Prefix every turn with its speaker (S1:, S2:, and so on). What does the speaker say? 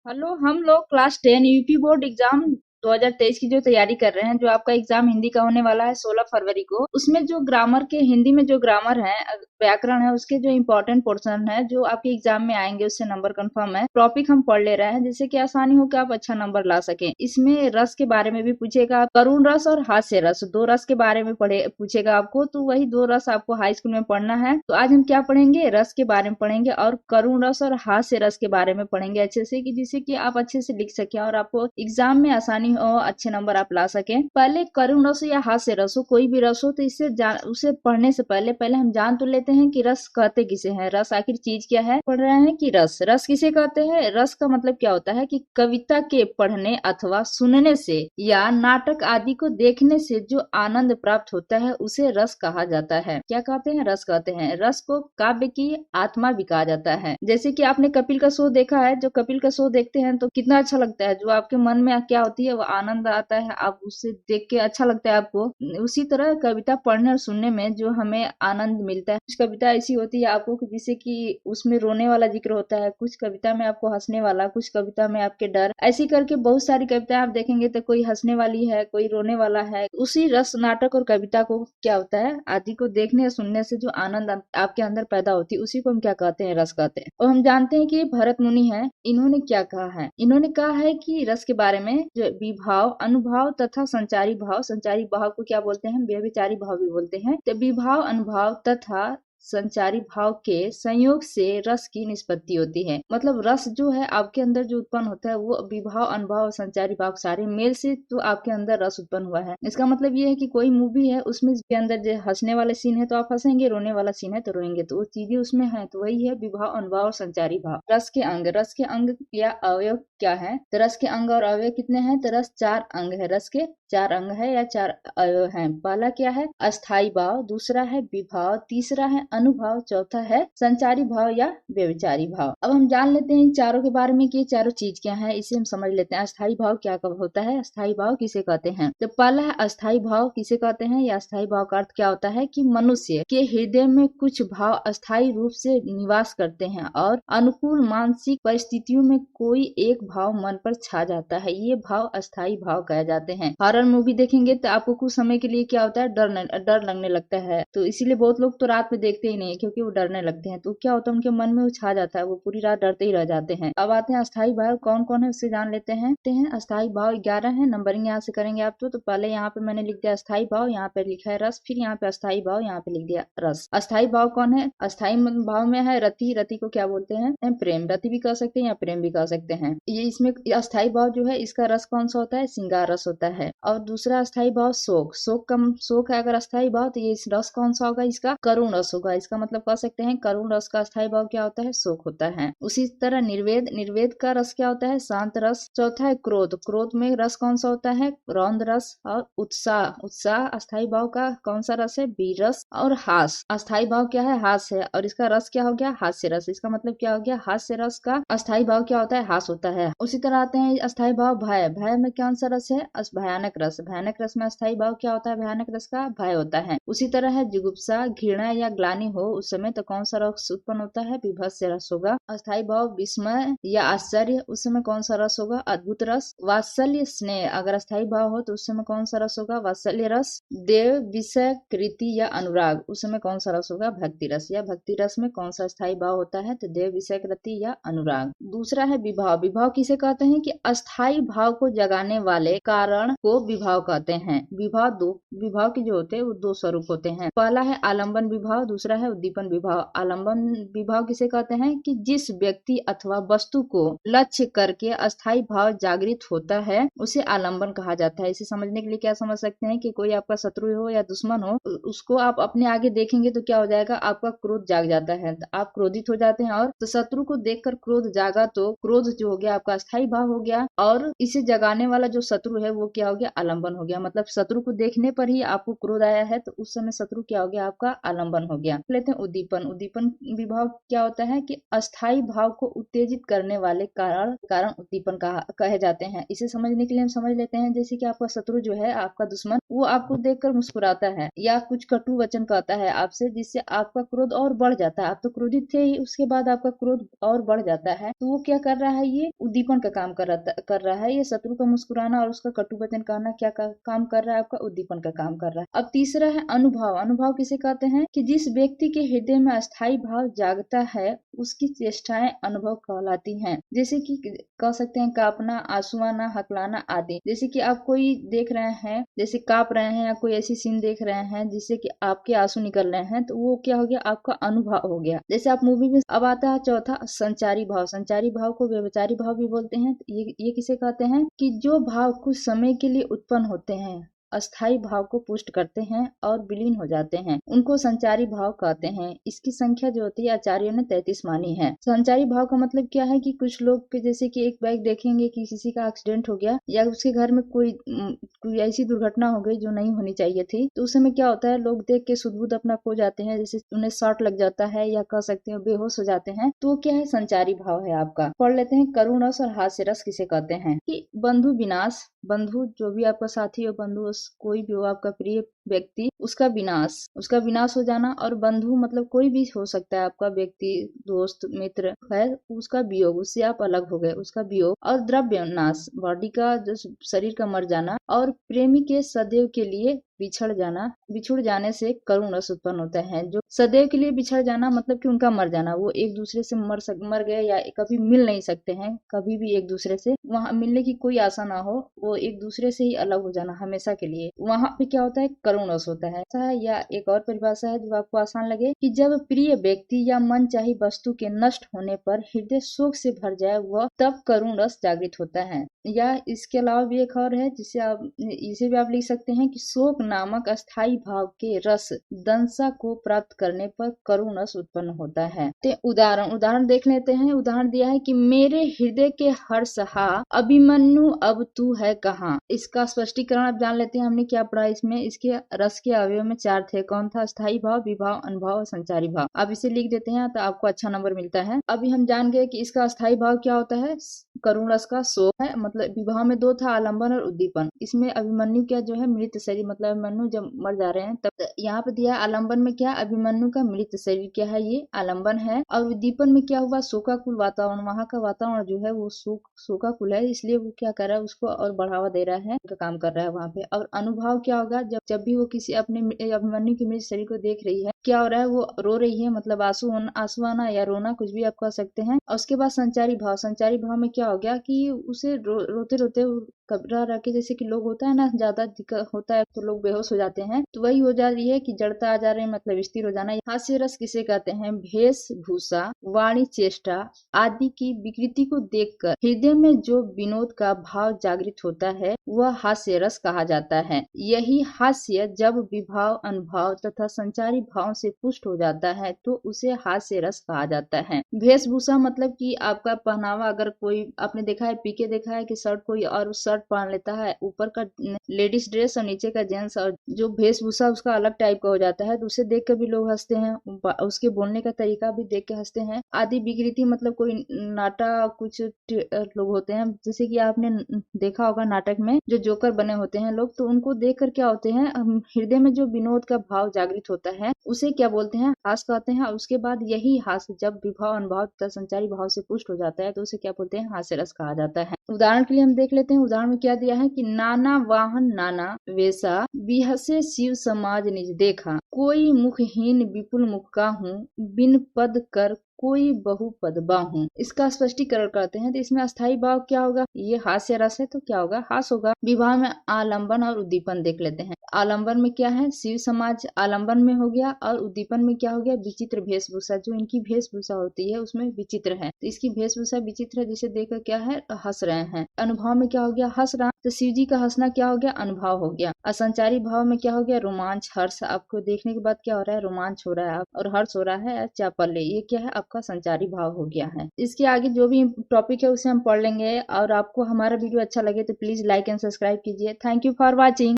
S1: Hello, हम लोग class 10 UP board exam 2023 की जो तैयारी कर रहे हैं, जो आपका एग्जाम हिंदी का होने वाला है 16 फरवरी को। उसमें जो ग्रामर के हिंदी में जो ग्रामर है, व्याकरण है, उसके जो इम्पोर्टेंट पोर्शन है जो आपके एग्जाम में आएंगे उससे नंबर कंफर्म है। टॉपिक हम पढ़ ले रहे हैं जिससे कि आसानी हो कि आप अच्छा नंबर ला सकें। इसमें रस के बारे में भी पूछेगा, करुण रस और हास्य रस, दो रस के बारे में पढ़े पूछेगा आपको। तो वही दो रस आपको हाई स्कूल में पढ़ना है। तो आज हम क्या पढ़ेंगे, रस के बारे में पढ़ेंगे और करुण रस और हास्य रस के बारे में पढ़ेंगे अच्छे से, कि जिससे कि आप अच्छे से लिख सकें और आपको एग्जाम में आसानी हो, अच्छे नंबर आप ला सकें। पहले करुण रस या हास्य रस हो, कोई भी रस हो, तो उसे पढ़ने से पहले पहले हम जान तो लेते हैं कि रस कहते किसे हैं। रस आखिर चीज क्या है, पढ़ रहे हैं कि रस रस किसे कहते हैं। रस का मतलब क्या होता है कि कविता के पढ़ने अथवा सुनने से या नाटक आदि को देखने से जो आनंद प्राप्त होता है उसे रस कहा जाता है। क्या कहते हैं, रस कहते हैं। रस को काव्य की आत्मा भी कहा जाता है। जैसे कि आपने कपिल का शो देखा है, जो कपिल का शो देखते हैं तो कितना अच्छा लगता है, जो आपके मन में क्या होती है वो आनंद आता है, आप उसे देख के अच्छा लगता है आपको। उसी तरह कविता पढ़ने और सुनने में जो हमें आनंद मिलता है, कुछ कविता ऐसी होती है आपको कि जिसे कि उसमें रोने वाला जिक्र होता है, कुछ कविता में आपको हंसने वाला, कुछ कविता में आपके डर, ऐसी करके बहुत सारी कविताएं आप देखेंगे तो कोई हंसने वाली है, कोई रोने वाला है। उसी रस नाटक और कविता को क्या होता है, आदि को देखने या सुनने से जो आनंद आपके अंदर पैदा होती है उसी को हम क्या कहते हैं, रस कहते हैं। और हम जानते हैं कि भरत मुनि है, इन्होंने क्या कहा है, इन्होंने कहा है कि रस के बारे में जो विभाव, अनुभाव तथा संचारी भाव, संचारी भाव को क्या बोलते हैं, व्यभिचारी भाव भी बोलते हैं। तो विभाव, अनुभाव तथा संचारी भाव के संयोग से रस की निष्पत्ति होती है। मतलब रस जो है आपके अंदर जो उत्पन्न होता है वो विभाव, अनुभाव और संचारी भाव सारे मेल से तो आपके अंदर रस उत्पन्न हुआ है। इसका मतलब ये है कि कोई मूवी है, उसमें के अंदर जो हंसने वाले सीन है तो आप हंसेंगे, रोने वाला सीन है तो रोएंगे, तो वो चीजें उसमें है, तो वही है विभाव, अनुभाव और संचारी भाव। रस के अंग, रस के अंग या अवयव क्या है, तो रस के अंग और अवयव कितने हैं, तो रस 4 अंग है, रस के 4 अंग है या 4 अवयव हैं। पहला क्या है, अस्थाई भाव, दूसरा है विभाव, तीसरा है अनुभाव, चौथा है संचारी भाव या व्यभिचारी भाव। अब हम जान लेते हैं इन चारों के बारे में कि ये चारों चीज क्या है, इसे हम समझ लेते हैं। अस्थाई भाव क्या कब होता है, अस्थाई भाव किसे कहते हैं। तो पहला है अस्थाई भाव किसे कहते हैं, या अस्थाई भाव का अर्थ क्या होता है कि मनुष्य के हृदय में कुछ भाव अस्थाई रूप से निवास करते हैं और अनुकूल मानसिक परिस्थितियों में कोई एक भाव मन पर छा जाता है, ये भाव अस्थाई भाव कहे जाते हैं। हॉरर मूवी देखेंगे तो आपको कुछ समय के लिए क्या होता है, डर लगने लगता है, तो इसीलिए बहुत लोग तो रात में देखते ही नहीं, क्योंकि वो डरने लगते हैं। तो क्या होता है, उनके मन में वो छा जाता है, वो पूरी रात डरते ही रह जाते हैं। अब आते हैं अस्थाई भाव कौन कौन है उससे जान लेते हैं। अस्थाई भाव 11 है, नंबरिंग यहाँ से करेंगे आप तो पहले यहाँ पे मैंने लिख दिया अस्थाई भाव, यहाँ पे लिखा है रस, फिर यहाँ पे अस्थाई भाव, यहाँ पे लिख दिया रस। अस्थाई भाव कौन है, अस्थाई भाव में है रति, रति को क्या बोलते हैं, प्रेम, रति भी कह सकते हैं या प्रेम भी कह सकते हैं। ये इसमें अस्थाई भाव जो है इसका रस कौन सा होता है, श्रृंगार रस होता है। और दूसरा अस्थाई भाव शोक, शोक है अगर अस्थाई भाव, तो ये रस कौन सा होगा, इसका करुण रस होगा। इसका मतलब कह सकते हैं करुण रस का अस्थाई भाव क्या होता है, शोक होता है। उसी तरह निर्वेद, निर्वेद का रस क्या होता है, शांत रस। चौथा है क्रोध, क्रोध में रस कौन सा होता है, रौद्र रस। और उत्साह, उत्साह अस्थाई भाव का कौन सा रस है, वीर रस। और हास, अस्थाई भाव क्या है, हास है, और इसका रस क्या हो गया, हास्य रस। इसका मतलब क्या हो गया, हास्य रस का अस्थाई भाव क्या होता है, हास होता है। उसी तरह आते हैं अस्थाई भाव भय, भय में कौन सा रस है, भयानक रस, भयानक रस में अस्थाई भाव क्या होता है, भयानक रस का भय होता है। उसी तरह है जुगुप्सा, घृणा या ग्लानि हो उस समय तो कौन सा रस उत्पन्न होता है, विभत्स रस होगा। अस्थाई भाव विस्मय या आश्चर्य, उस समय कौन सा रस होगा, अद्भुत रस। वात्सल्य स्नेह अगर अस्थाई भाव हो तो उस समय कौन सा रस होगा, वात्सल्य रस। देव विषय कृति या अनुराग, उस समय कौन सा रस होगा, भक्ति रस। या भक्ति रस में कौन सा अस्थाई भाव होता है, तो देव विषय कृति या अनुराग। दूसरा है विभाव, विभाव किसे कहते हैं कि अस्थाई भाव को जगाने वाले कारण को विभाव कहते हैं। विभाव दो, विभाव के जो होते हैं वो दो स्वरूप होते हैं। पहला है आलंबन विभाव, दूसरा है उद्दीपन विभाव। आलंबन विभाव किसे कहते हैं कि जिस व्यक्ति अथवा वस्तु को लक्ष्य करके अस्थाई भाव जागृत होता है उसे आलंबन कहा जाता है। इसे समझने के लिए क्या समझ सकते हैं कि कोई आपका शत्रु हो या दुश्मन हो, उसको आप अपने आगे देखेंगे तो क्या हो जाएगा, आपका क्रोध जाग जाता है, तो आप क्रोधित हो जाते हैं। और तो शत्रु को देखकर क्रोध जागा तो क्रोध जो हो गया आपका अस्थाई भाव हो गया, और इसे जगाने वाला जो शत्रु है वो क्या हो गया, आलंबन हो गया। मतलब शत्रु को देखने पर ही आपको क्रोध आया है तो उस समय शत्रु क्या हो गया, आपका आलंबन हो गया। लेते हैं उद्दीपन। उद्दीपन विभाव क्या होता है कि अस्थाई भाव को उत्तेजित करने वाले कारण कारण उद्दीपन कहे जाते हैं। इसे समझने के लिए हम समझ लेते हैं, जैसे कि आपका शत्रु जो है, आपका दुश्मन, वो आपको देखकर मुस्कुराता है या कुछ कटु वचन कहता है आपसे, जिससे आपका क्रोध और बढ़ जाता है। आप तो क्रोधित थे ही, उसके बाद आपका क्रोध और बढ़ जाता है। तो वो क्या कर रहा है, ये उद्दीपन का काम कर रहा है। ये शत्रु का मुस्कुराना और उसका कटु वचन कहना क्या काम कर रहा है, आपका उद्दीपन का काम कर रहा है। अब तीसरा है अनुभव। अनुभव किसे कहते हैं कि जिस व्यक्ति के हृदय में अस्थाई भाव जागता है उसकी चेष्टाएं अनुभव कहलाती हैं। जैसे कि कह सकते हैं कांपना, आंसू आना, हकलाना आदि। जैसे कि आप कोई देख रहे हैं, जैसे कांप रहे हैं या कोई ऐसी सीन देख रहे हैं जिससे कि आपके आंसू निकल रहे हैं, तो वो क्या हो गया, आपका अनुभव हो गया। जैसे आप मूवी में। अब आता है चौथा संचारी भाव। संचारी भाव को व्यभिचारी भाव भी बोलते हैं। ये किसे कहते हैं कि जो भाव कुछ समय के लिए उत्पन्न होते हैं, अस्थाई भाव को पुष्ट करते हैं और विलीन हो जाते हैं, उनको संचारी भाव कहते हैं। इसकी संख्या जो होती है आचार्यों ने 33 मानी है। संचारी भाव का मतलब क्या है कि कुछ लोग के, जैसे कि एक बाइक देखेंगे कि किसी का एक्सीडेंट हो गया या उसके घर में कोई ऐसी दुर्घटना हो गई जो नहीं होनी चाहिए थी, तो उस समय क्या होता है, लोग देख के सुध-बुध अपना खो जाते हैं। जैसे उन्हें शॉट लग जाता है या कह सकते हैं बेहोश हो जाते हैं, तो क्या है, संचारी भाव है आपका। पढ़ लेते हैं करुण रस और हास्य रस किसे कहते हैं कि बंधु विनाश। बंधु जो भी आपका साथी हो, बंधु कोई भी हो, आपका प्रिय व्यक्ति, उसका विनाश हो जाना। और बंधु मतलब कोई भी हो सकता है, आपका व्यक्ति, दोस्त, मित्र है, उसका वियोग, उससे आप अलग हो गए, उसका वियोग। और द्रव्य नाश, बॉडी का जो शरीर का मर जाना। और प्रेमी के सदैव के लिए बिछुड़ जाने से करुण रस उत्पन्न होता है। जो सदैव के लिए बिछड़ जाना मतलब कि उनका मर जाना, वो एक दूसरे से मर गए या कभी मिल नहीं सकते हैं, कभी भी एक दूसरे से, वहां मिलने की कोई आशा ना हो, वो एक दूसरे से ही अलग हो जाना हमेशा के लिए, वहां पे क्या होता है, करुण रस होता है। ऐसा है। या एक और परिभाषा है जो आपको आसान लगे कि जब प्रिय व्यक्ति या मन चाही वस्तु के नष्ट होने पर हृदय शोक से भर जाए, वह तब करुण रस जागृत होता है। या इसके अलावा भी एक और है इसे भी आप लिख सकते हैं कि शोक नामक अस्थाई भाव के रस दंसा को प्राप्त करने पर करुण रस उत्पन्न होता है। तो उदाहरण देख लेते हैं। उदाहरण दिया है कि मेरे हृदय के हर्षहा अभिमन्यु अब तू है कहाँ। इसका स्पष्टीकरण आप जान लेते हैं, हमने क्या पढ़ा इसमें। इसके रस के अवयव में 4 थे। कौन था? अस्थाई भाव, विभाव, अनुभव और संचारी भाव। आप इसे लिख देते हैं तो आपको अच्छा नंबर मिलता है। अभी हम जान गए कि इसका अस्थाई भाव क्या होता है, करुण रस का शोक है। मतलब विवाह में 2 था, आलंबन और उद्दीपन। इसमें अभिमन्यु क्या जो है, मृत शरीर, मतलब अभिमन्यु जब मर जा रहे हैं तब यहाँ पे दिया। आलंबन में क्या, अभिमन्यु का मृत शरीर क्या है, ये आलंबन है। और उद्दीपन में क्या हुआ, शोकाकुल वातावरण, वहां का वातावरण जो है वो शोकाकुल है, इसलिए वो क्या कर रहा है, उसको और बढ़ावा दे रहा है, उनका काम कर रहा है वहां पे। और अनुभव क्या होगा, जब भी वो किसी अपने अभिमन्यु के मृत शरीर को देख रही है, क्या हो रहा है, वो रो रही है, मतलब आंसू आना या रोना, कुछ भी आप कह सकते हैं। और उसके बाद संचारी भाव में क्या हो गया कि उसे रोते रोते घबरा रह के, जैसे कि लोग होता है ना, ज्यादा दिक्कत होता है तो लोग बेहोश हो जाते हैं, तो वही हो जा रही है कि जड़ता आ जा रही है, मतलब स्थिर हो जाना। हास्य रस किसे कहते हैं, वेशभूषा, वाणी, चेष्टा आदि की विकृति को देखकर हृदय में जो विनोद का भाव जागृत होता है वह हास्य रस कहा जाता है। यही हास्य जब विभाव, अनुभव तथा संचारी भाव से पुष्ट हो जाता है तो उसे हास्य रस कहा जाता है। वेशभूषा मतलब कि आपका पहनावा, अगर कोई आपने देखा है, पीके देखा है कि शर्ट कोई और शर्ट पहन लेता है, ऊपर का लेडीज ड्रेस और नीचे का जेंट्स, और जो वेशभूषा उसका अलग टाइप का हो जाता है, तो उसे देख कर भी लोग हंसते हैं, उसके बोलने का तरीका भी देख के हंसते हैं। आदि विकृति मतलब कोई नाटा, कुछ लोग होते हैं, जैसे कि आपने देखा होगा नाटक में जो जोकर बने होते हैं लोग, तो उनको देख कर क्या होते हैं, हृदय में जो विनोद का भाव जागृत होता है उसे क्या बोलते हैं, हास कहते हैं। और उसके बाद यही हास जब विभाव, अनुभव तथा संचारी भाव से पुष्ट हो जाता है तो उसे क्या बोलते हैं, हास्य रस कहा जाता है। उदाहरण के लिए हम देख लेते हैं। उदाहरण में क्या दिया है कि नाना वाहन नाना वेशा, बिहसे शिव समाज निज देखा, कोई मुखहीन विपुल मुख का हूँ, बिन पद कर कोई बहुपद बाहूं। इसका स्पष्टीकरण करते हैं। तो इसमें अस्थाई भाव क्या होगा, ये हास्य रस है तो क्या होगा, हास होगा। विवाह में आलंबन और उद्दीपन देख लेते हैं। आलंबन में क्या है, शिव समाज आलंबन में हो गया, और उद्दीपन में क्या हो गया, विचित्र वेशभूषा, जो इनकी वेशभूषा होती है उसमें विचित्र है, तो इसकी वेशभूषा विचित्र है, जिसे देखकर क्या है, हंस रहे हैं। अनुभव में क्या हो गया, हंस रहा, तो शिव जी का हंसना क्या हो गया, अनुभव हो गया। असंचारी भाव में क्या हो गया, रोमांच, हर्ष। आपको देखने के बाद क्या हो रहा है, रोमांच हो रहा है और हर्ष हो रहा है, चापल्य, ये क्या है, आपका संचारी भाव हो गया है। इसके आगे जो भी टॉपिक है उसे हम पढ़ लेंगे। और आपको हमारा वीडियो अच्छा लगे तो प्लीज लाइक एंड सब्सक्राइब कीजिए। Thank you for watching.